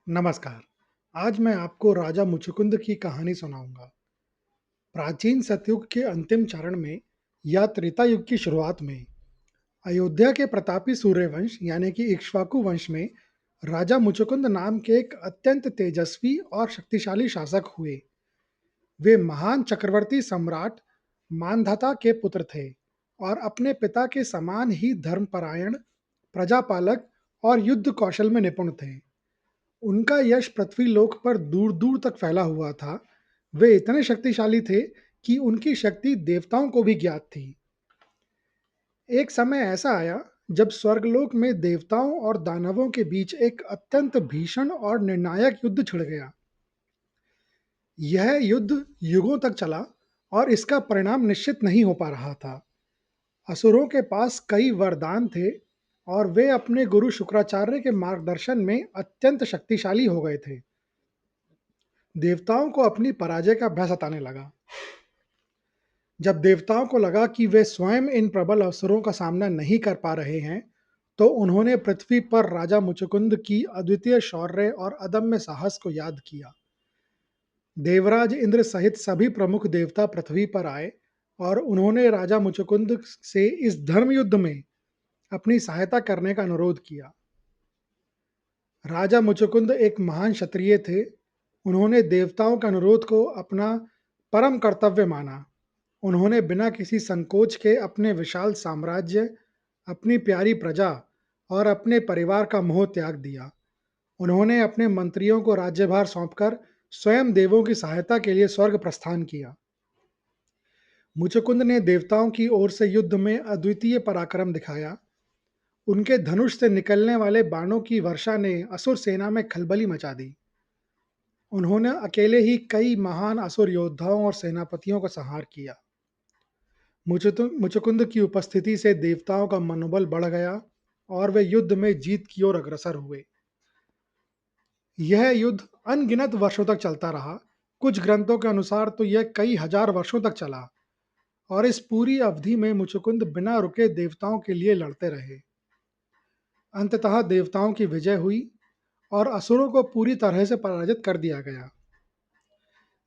नमस्कार। आज मैं आपको राजा मुचुकुंद की कहानी सुनाऊंगा। प्राचीन सतयुग के अंतिम चरण में या त्रेता युग की शुरुआत में अयोध्या के प्रतापी सूर्यवंश यानी कि इक्ष्वाकु वंश में राजा मुचुकुंद नाम के एक अत्यंत तेजस्वी और शक्तिशाली शासक हुए। वे महान चक्रवर्ती सम्राट मांधाता के पुत्र थे और अपने पिता के समान ही धर्मपरायण, प्रजापालक और युद्ध कौशल में निपुण थे। उनका यश पृथ्वीलोक पर दूर-दूर तक फैला हुआ था। वे इतने शक्तिशाली थे कि उनकी शक्ति देवताओं को भी ज्ञात थी। एक समय ऐसा आया जब स्वर्गलोक में देवताओं और दानवों के बीच एक अत्यंत भीषण और निर्णायक युद्ध छिड़ गया। यह युद्ध युगों तक चला और इसका परिणाम निश्चित नहीं हो पा रहा था। असुरों के पास कई वरदान थे और वे अपने गुरु शुक्राचार्य के मार्गदर्शन में अत्यंत शक्तिशाली हो गए थे। देवताओं को अपनी पराजय का भय सताने लगा। जब देवताओं को लगा कि वे स्वयं इन प्रबल असुरों का सामना नहीं कर पा रहे हैं, तो उन्होंने पृथ्वी पर राजा मुचुकुंद की अद्वितीय शौर्य और अदम्य साहस को याद किया। देवराज इंद्र सहित सभी प्रमुख देवता पृथ्वी पर आए और उन्होंने राजा मुचुकुंद से इस धर्म युद्ध में अपनी सहायता करने का अनुरोध किया। राजा मुचुकुंद एक महान क्षत्रिय थे। उन्होंने देवताओं के अनुरोध को अपना परम कर्तव्य माना। उन्होंने बिना किसी संकोच के अपने विशाल साम्राज्य, अपनी प्यारी प्रजा और अपने परिवार का मोह त्याग दिया। उन्होंने अपने मंत्रियों को राज्यभार सौंपकर स्वयं देवों की सहायता के लिए स्वर्ग प्रस्थान किया। मुचुकुंद ने देवताओं की ओर से युद्ध में अद्वितीय पराक्रम दिखाया। उनके धनुष से निकलने वाले बाणों की वर्षा ने असुर सेना में खलबली मचा दी। उन्होंने अकेले ही कई महान असुर योद्धाओं और सेनापतियों का संहार किया। मुचुकुंद की उपस्थिति से देवताओं का मनोबल बढ़ गया और वे युद्ध में जीत की ओर अग्रसर हुए। यह युद्ध अनगिनत वर्षों तक चलता रहा। कुछ ग्रंथों के अनुसार तो यह कई हजार वर्षों तक चला और इस पूरी अवधि में मुचुकुंद बिना रुके देवताओं के लिए लड़ते रहे। अंततः देवताओं की विजय हुई और असुरों को पूरी तरह से पराजित कर दिया गया।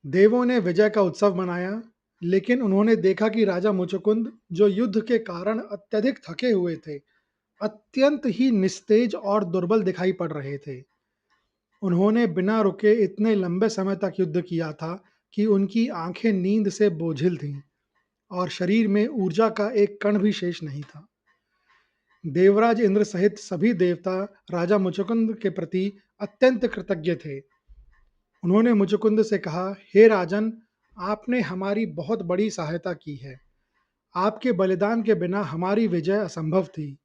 देवों ने विजय का उत्सव मनाया, लेकिन उन्होंने देखा कि राजा मुचुकुंद, जो युद्ध के कारण अत्यधिक थके हुए थे, अत्यंत ही निस्तेज और दुर्बल दिखाई पड़ रहे थे। उन्होंने बिना रुके इतने लंबे समय तक युद्ध किया था कि उनकी आंखें नींद से बोझिल थीं और शरीर में ऊर्जा का एक कण भी शेष नहीं था। देवराज इंद्र सहित सभी देवता राजा मुचुकुंद के प्रति अत्यंत कृतज्ञ थे। उन्होंने मुचुकुंद से कहा, हे राजन, आपने हमारी बहुत बड़ी सहायता की है। आपके बलिदान के बिना हमारी विजय असंभव थी।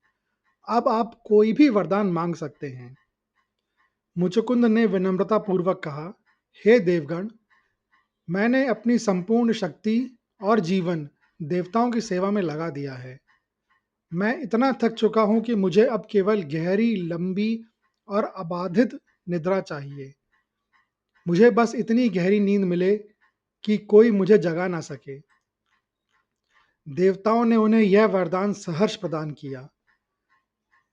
अब आप कोई भी वरदान मांग सकते हैं। मुचुकुंद ने विनम्रतापूर्वक कहा, हे देवगण, मैंने अपनी संपूर्ण शक्ति और जीवन देवताओं की सेवा में लगा दिया है। मैं इतना थक चुका हूं कि मुझे अब केवल गहरी, लंबी और अबाधित निद्रा चाहिए। मुझे बस इतनी गहरी नींद मिले कि कोई मुझे जगा ना सके। देवताओं ने उन्हें यह वरदान सहर्ष प्रदान किया,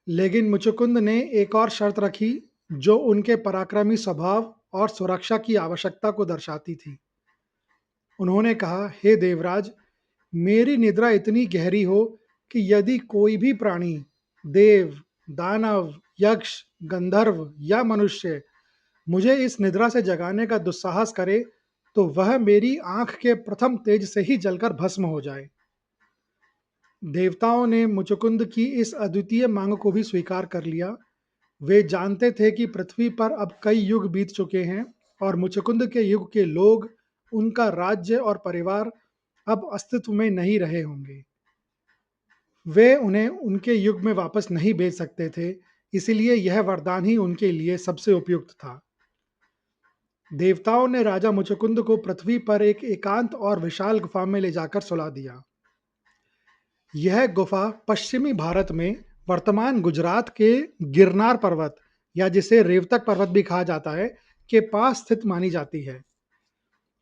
लेकिन मुचुकुंद ने एक और शर्त रखी, जो उनके पराक्रमी स्वभाव और सुरक्षा की आवश्यकता को दर्शाती थी। उन्होंने कहा, हे देवराज, मेरी निद्रा इतनी गहरी हो कि यदि कोई भी प्राणी, देव, दानव, यक्ष, गंधर्व या मनुष्य मुझे इस निद्रा से जगाने का दुस्साहस करे, तो वह मेरी आंख के प्रथम तेज से ही जलकर भस्म हो जाए। देवताओं ने मुचुकुंद की इस अद्वितीय मांग को भी स्वीकार कर लिया। वे जानते थे कि पृथ्वी पर अब कई युग बीत चुके हैं और मुचुकुंद के युग के लोग, उनका राज्य और परिवार अब अस्तित्व में नहीं रहे होंगे। वे उन्हें उनके युग में वापस नहीं भेज सकते थे, इसलिए यह वरदान ही उनके लिए सबसे उपयुक्त था। देवताओं ने राजा मुचुकुंद को पृथ्वी पर एक एकांत और विशाल गुफा में ले जाकर सुला दिया। यह गुफा पश्चिमी भारत में वर्तमान गुजरात के गिरनार पर्वत, या जिसे रेवतक पर्वत भी कहा जाता है, के पास स्थित मानी जाती है।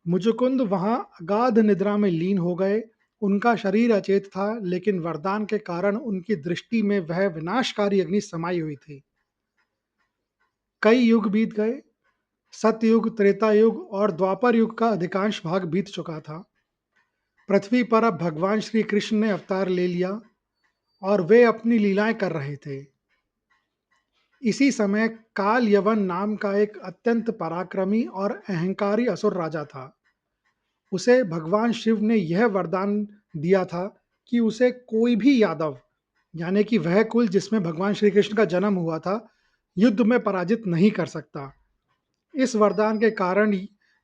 मुचुकुंद वहां अगाध निद्रा में लीन हो गए। उनका शरीर अचेत था, लेकिन वरदान के कारण उनकी दृष्टि में वह विनाशकारी अग्नि समाई हुई थी। कई युग बीत गए। सतयुग, त्रेता युग और द्वापर युग का अधिकांश भाग बीत चुका था। पृथ्वी पर अब भगवान श्री कृष्ण ने अवतार ले लिया और वे अपनी लीलाएं कर रहे थे। इसी समय काल यवन नाम का एक अत्यंत पराक्रमी और अहंकारी असुर राजा था। उसे भगवान शिव ने यह वरदान दिया था कि उसे कोई भी यादव, यानी कि वह कुल जिसमें भगवान श्री कृष्ण का जन्म हुआ था, युद्ध में पराजित नहीं कर सकता। इस वरदान के कारण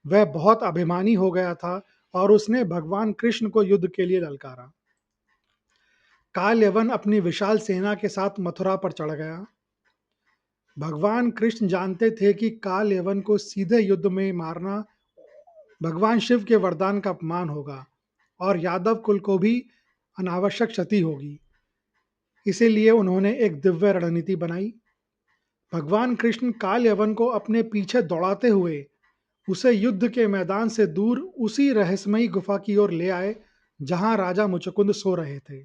वह बहुत अभिमानी हो गया था और उसने भगवान कृष्ण को युद्ध के लिए ललकारा। काल यवन अपनी विशाल सेना के साथ मथुरा पर चढ़ गया। भगवान कृष्ण जानते थे कि काल यवन को सीधे युद्ध में मारना भगवान शिव के वरदान का अपमान होगा और यादव कुल को भी अनावश्यक क्षति होगी। इसीलिए उन्होंने एक दिव्य रणनीति बनाई। भगवान कृष्ण काल यवन को अपने पीछे दौड़ाते हुए उसे युद्ध के मैदान से दूर उसी रहस्यमयी गुफा की ओर ले आए जहां राजा मुचकुंद सो रहे थे।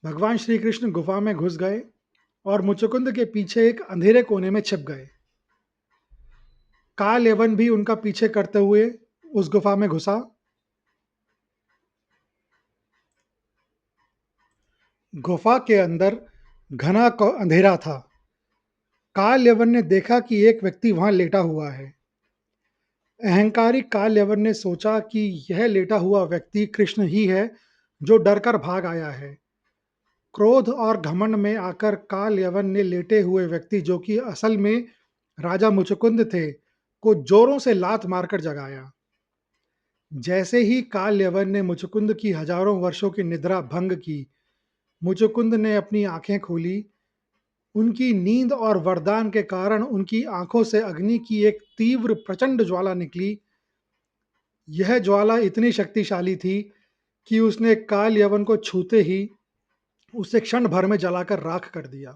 भगवान श्री कृष्ण गुफा में घुस गए और मुचकुंद के पीछे एक अंधेरे कोने में छिप गए। काल यवन भी उनका पीछे करते हुए उस गुफा में घुसा। गुफा के अंदर घना अंधेरा था। काल यवन ने देखा कि एक व्यक्ति वहां लेटा हुआ है। अहंकारी काल यवन ने सोचा कि यह लेटा हुआ व्यक्ति कृष्ण ही है जो डरकर भाग आया है। क्रोध और घमंड में आकर काल यवन ने लेटे हुए व्यक्ति, जो कि असल में राजा मुचुकुंद थे, को जोरों से लात मारकर जगाया। जैसे ही काल यवन ने मुचुकुंद की हजारों वर्षों की निद्रा भंग की, मुचुकुंद ने अपनी आंखें खोली। उनकी नींद और वरदान के कारण उनकी आंखों से अग्नि की एक तीव्र प्रचंड ज्वाला निकली। यह ज्वाला इतनी शक्तिशाली थी कि उसने काल यवन को छूते ही उसे क्षण भर में जलाकर राख कर दिया।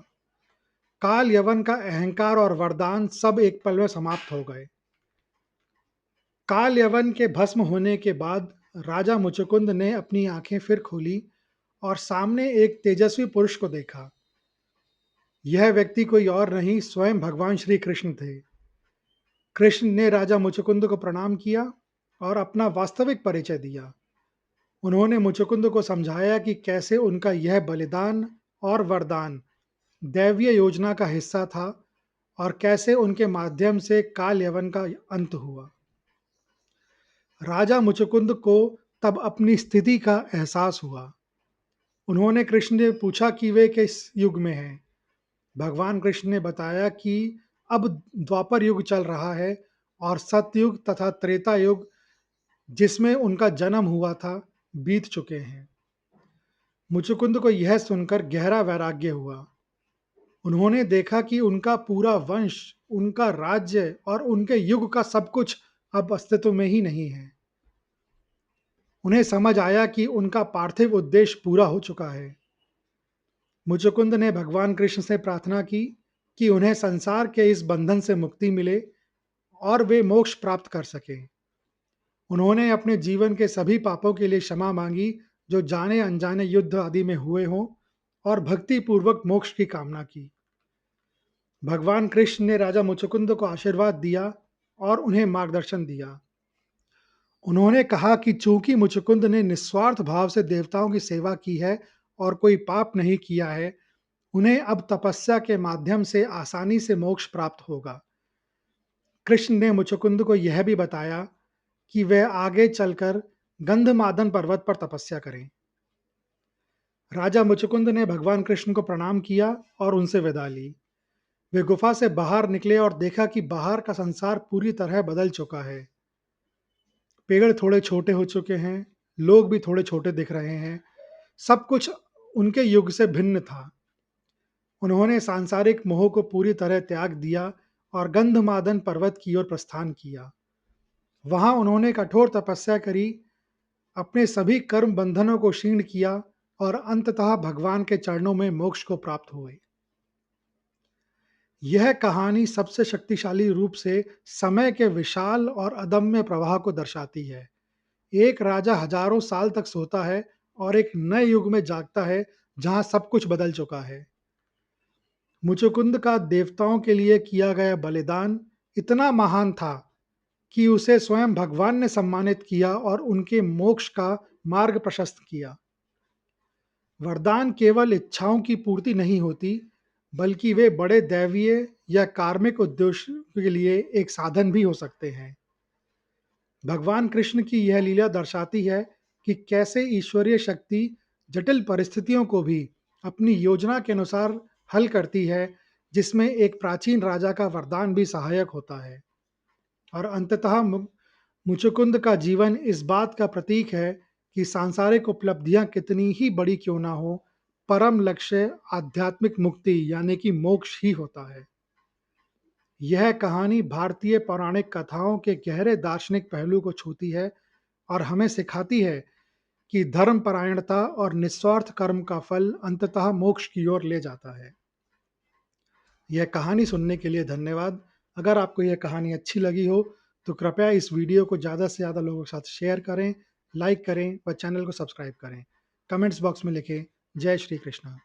काल यवन का अहंकार और वरदान सब एक पल में समाप्त हो गए। काल यवन के भस्म होने के बाद राजा मुचुकुंद ने अपनी आंखें फिर खोली और सामने एक तेजस्वी पुरुष को देखा। यह व्यक्ति कोई और नहीं, स्वयं भगवान श्री कृष्ण थे। कृष्ण ने राजा मुचुकुंद को प्रणाम किया और अपना वास्तविक परिचय दिया। उन्होंने मुचुकुंद को समझाया कि कैसे उनका यह बलिदान और वरदान दैवीय योजना का हिस्सा था और कैसे उनके माध्यम से काल यवन का अंत हुआ। राजा मुचुकुंद को तब अपनी स्थिति का एहसास हुआ। उन्होंने कृष्ण ने पूछा कि वे किस युग में हैं। भगवान कृष्ण ने बताया कि अब द्वापर युग चल रहा है और सतयुग तथा त्रेता युग, जिसमें उनका जन्म हुआ था, बीत चुके हैं। मुचुकुंद को यह सुनकर गहरा वैराग्य हुआ। उन्होंने देखा कि उनका पूरा वंश, उनका राज्य और उनके युग का सब कुछ अब अस्तित्व में ही नहीं है। उन्हें समझ आया कि उनका पार्थिव उद्देश्य पूरा हो चुका है। मुचुकुंद ने भगवान कृष्ण से प्रार्थना की कि उन्हें संसार के इस बंधन से मुक्ति मिले और वे मोक्ष प्राप्त कर सकें। उन्होंने अपने जीवन के सभी पापों के लिए क्षमा मांगी जो जाने अनजाने युद्ध आदि में हुए हों, और भक्ति पूर्वक मोक्ष की कामना की। भगवान कृष्ण ने राजा मुचुकुंद को आशीर्वाद दिया और उन्हें मार्गदर्शन दिया। उन्होंने कहा कि चूंकि मुचुकुंद ने निस्वार्थ भाव से देवताओं की सेवा की है और कोई पाप नहीं किया है, उन्हें अब तपस्या के माध्यम से आसानी से मोक्ष प्राप्त होगा। कृष्ण ने मुचुकुंद को यह भी बताया कि वह आगे चलकर गंधमादन पर्वत पर तपस्या करें। राजा मुचुकुंद ने भगवान कृष्ण को प्रणाम किया और उनसे विदा ली। वे गुफा से बाहर निकले और देखा कि बाहर का संसार पूरी तरह बदल चुका है। पेड़ थोड़े छोटे हो चुके हैं, लोग भी थोड़े छोटे दिख रहे हैं। सब कुछ उनके युग से भिन्न था। उन्होंने सांसारिक मोह को पूरी तरह त्याग दिया और गंधमादन पर्वत की ओर प्रस्थान किया। वहां उन्होंने कठोर तपस्या करी, अपने सभी कर्म बंधनों को क्षीण किया और अंततः भगवान के चरणों में मोक्ष को प्राप्त हुए। यह कहानी सबसे शक्तिशाली रूप से समय के विशाल और अदम्य प्रवाह को दर्शाती है। एक राजा हजारों साल तक सोता है और एक नए युग में जागता है जहां सब कुछ बदल चुका है। मुचुकुंद का देवताओं के लिए किया गया बलिदान इतना महान था कि उसे स्वयं भगवान ने सम्मानित किया और उनके मोक्ष का मार्ग प्रशस्त किया। वरदान केवल इच्छाओं की पूर्ति नहीं होती, बल्कि वे बड़े दैवीय या कार्मिक उद्देश्य के लिए एक साधन भी हो सकते हैं। भगवान कृष्ण की यह लीला दर्शाती है कि कैसे ईश्वरीय शक्ति जटिल परिस्थितियों को भी अपनी योजना के अनुसार हल करती है, जिसमें एक प्राचीन राजा का वरदान भी सहायक होता है। और अंततः मुचुकुंद का जीवन इस बात का प्रतीक है कि सांसारिक उपलब्धियां कितनी ही बड़ी क्यों ना हो, परम लक्ष्य आध्यात्मिक मुक्ति यानी कि मोक्ष ही होता है। यह कहानी भारतीय पौराणिक कथाओं के गहरे दार्शनिक पहलू को छूती है और हमें सिखाती है कि धर्मपरायणता और निस्वार्थ कर्म का फल अंततः मोक्ष की ओर ले जाता है। यह कहानी सुनने के लिए धन्यवाद। अगर आपको यह कहानी अच्छी लगी हो तो कृपया इस वीडियो को ज़्यादा से ज़्यादा लोगों के साथ शेयर करें, लाइक करें व चैनल को सब्सक्राइब करें। कमेंट्स बॉक्स में लिखें जय श्री कृष्ण।